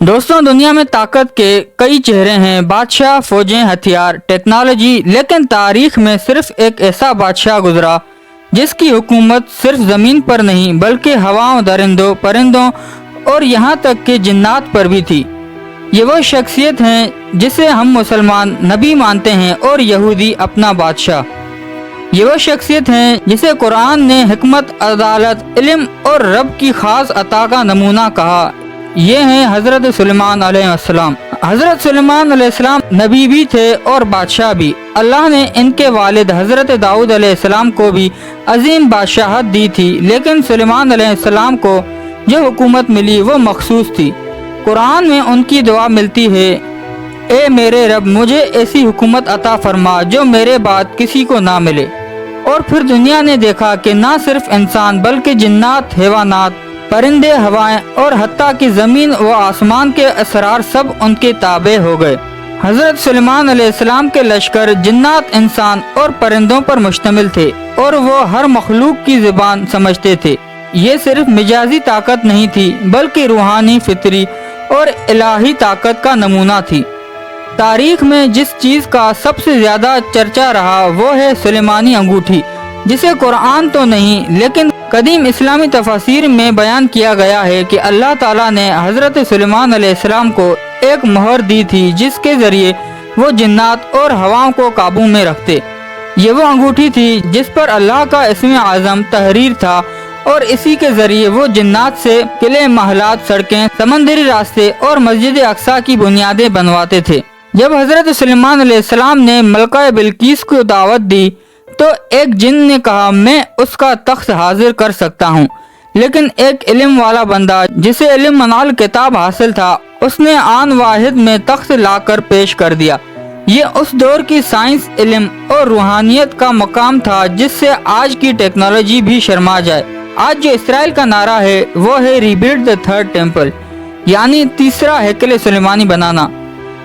दोस्तों, दुनिया में ताकत के कई चेहरे हैं, बादशाह, फौजें, हथियार, टेक्नोलॉजी, लेकिन तारीख में सिर्फ एक ऐसा बादशाह गुजरा जिसकी हुकूमत सिर्फ ज़मीन पर नहीं बल्कि हवाओं, दरिंदों, परिंदों और यहाँ तक कि जिन्नात पर भी थी। ये वो शख्सियत हैं जिसे हम मुसलमान नबी मानते हैं और यहूदी अपना बादशाह। ये वो शख्सियत हैं जिसे कुरान ने हिकमत, अदालत, इल्म और रब की खास अता का नमूना कहा। ये हैं हज़रत सुलेमान अलैहिस्सलाम। हज़रत सुलेमान अलैहिस्सलाम नबी भी थे और बादशाह भी। अल्लाह ने इनके वालिद हज़रत दाऊद अलैहिस्सलाम को भी अजीम बादशाहत दी थी, लेकिन सुलेमान अलैहिस्सलाम को जो हुकूमत मिली वो मखसूस थी। कुरान में उनकी दुआ मिलती है, ए मेरे रब, मुझे ऐसी हुकूमत अता फरमा जो मेरे बाद किसी को ना मिले। और फिर दुनिया ने देखा कि ना सिर्फ इंसान बल्कि जिन्नात, हैवानात, परिंदे, हवाएं और हत्ता की ज़मीन व आसमान के असरार सब उनके ताबे हो गए। हज़रत सुलेमान अलैहिस्सलाम के लश्कर जिन्नात, इंसान और परिंदों पर मुश्तमिल थे और वो हर मखलूक की ज़ुबान समझते थे। ये सिर्फ मिजाजी ताकत नहीं थी बल्कि रूहानी, फितरी और इलाही ताकत का नमूना थी। तारीख में जिस चीज़ का सबसे ज़्यादा चर्चा रहा वो है सुलेमानी अंगूठी, जिसे कुरान तो नहीं लेकिन कदीम इस्लामी तफसीर में बयान किया गया है कि अल्लाह ताला ने हज़रत सुलेमान अलैहिस्सलाम को एक मोहर दी थी जिसके ज़रिए वो जिन्नात और हवाओं को काबू में रखते। ये वो अंगूठी थी जिस पर अल्लाह का इस्म आज़म तहरीर था और इसी के ज़रिए वो जिन्नात से किले, महलात, सड़कें, समंदरी रास्ते और मस्जिद अक्सा की बुनियादें बनवाते थे। जब हज़रत सुलेमान अलैहिस्सलाम ने मलका बिल्कीस को दावत दी तो एक जिन ने कहा, मैं उसका तख्त हाजिर कर सकता हूँ, लेकिन एक इल्म वाला बंदा जिसे इल्म मनाल किताब हासिल था उसने आन वाहिद में तख्त लाकर पेश कर दिया। ये उस दौर की साइंस, इल्म और रूहानियत का मकाम था जिससे आज की टेक्नोलॉजी भी शर्मा जाए। आज जो इसराइल का नारा है वो है रीबिल्ड द थर्ड टेम्पल, यानी तीसरा हैकल सुलेमानी बनाना।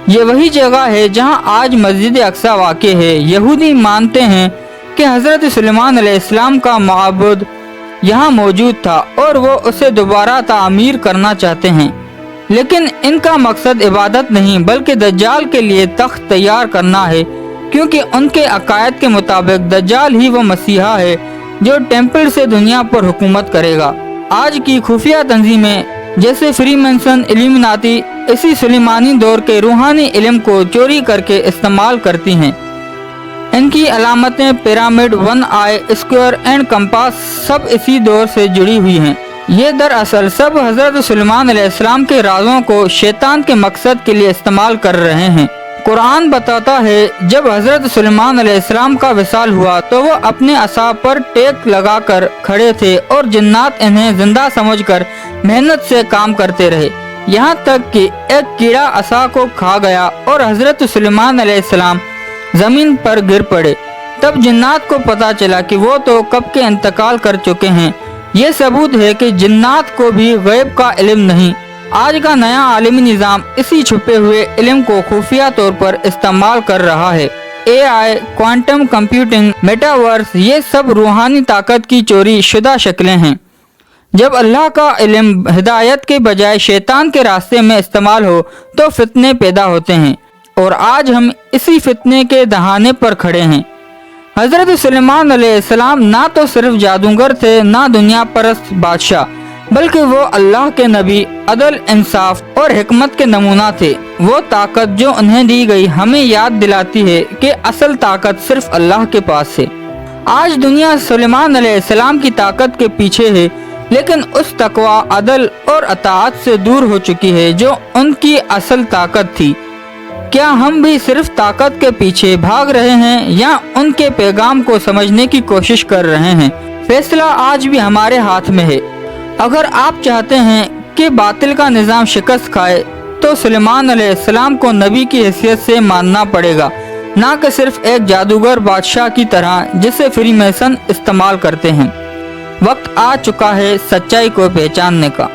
ये वही जगह है जहाँ आज मस्जिद अक्सा वाक़े है। यहूदी मानते हैं कि हज़रत सुलेमान अलैहिस्सलाम का माबूद यहाँ मौजूद था और वो उसे दोबारा तामीर करना चाहते हैं, लेकिन इनका मकसद इबादत नहीं बल्कि दज्जाल के लिए तख्त तैयार करना है, क्योंकि उनके अकायद के मुताबिक दज्जाल ही वो मसीहा है जो टेम्पल से दुनिया पर हुकूमत करेगा। आज की खुफिया तंजीमें जैसे फ्रीमेसन, इल्यूमिनाती इसी सुलेमानी दौर के रूहानी इल्म को चोरी करके इस्तेमाल करती हैं। इनकी अलामतें pyramid, one eye, square and compass सब इसी दौर से जुड़ी हुई हैं। ये दरअसल सब हज़रत सुलेमान अलैहिस्सलाम के राजों को शैतान के मकसद के लिए इस्तेमाल कर रहे हैं। कुरान बताता है, जब हज़रत सुलेमान अलैहिस्सलाम का विसाल हुआ तो वो अपने असा पर टेक लगाकर खड़े थे और जिन्नात इन्हें जिंदा समझकर मेहनत से काम करते रहे, यहाँ तक कि एक कीड़ा असा को खा गया और हज़रत सुलेमान अलैहिस्सलाम जमीन पर गिर पड़े। तब जिन्नात को पता चला कि वो तो कब के इंतकाल कर चुके हैं। ये सबूत है कि जिन्नात को भी गैब का इल्म नहीं। आज का नया आलमी निज़ाम इसी छुपे हुए इल्म को खुफिया तौर पर इस्तेमाल कर रहा है। AI, क्वांटम कंप्यूटिंग, मेटावर्स, ये सब रूहानी ताकत की चोरी शुदा शक्लें हैं। जब अल्लाह का इल्म हिदायत के बजाय शैतान के रास्ते में इस्तेमाल हो तो फितने पैदा होते हैं, और आज हम इसी फितने के दहाने पर खड़े हैं। हज़रत सुलेमान अलैहिस्सलाम ना तो सिर्फ जादूगर थे, ना दुनिया परस्त बादशाह, बल्कि वो अल्लाह के नबी, अदल, इंसाफ और हिकमत के नमूना थे। वो ताकत जो उन्हें दी गई हमें याद दिलाती है कि असल ताकत सिर्फ अल्लाह के पास है। आज दुनिया सुलेमान अलैहिस्सलाम की ताकत के पीछे है, लेकिन उस तकवा, अदल और अताअत से दूर हो चुकी है जो उनकी असल ताकत थी। क्या हम भी सिर्फ ताकत के पीछे भाग रहे हैं या उनके पैगाम को समझने की कोशिश कर रहे हैं? फैसला आज भी हमारे हाथ में है। अगर आप चाहते हैं कि बातिल का निज़ाम शिकस्त खाए तो सुलेमान अलैहिस्सलाम को नबी की हैसियत से मानना पड़ेगा, ना कि सिर्फ एक जादूगर बादशाह की तरह जिसे फ्रीमेसन इस्तेमाल करते हैं। वक्त आ चुका है सच्चाई को पहचानने का।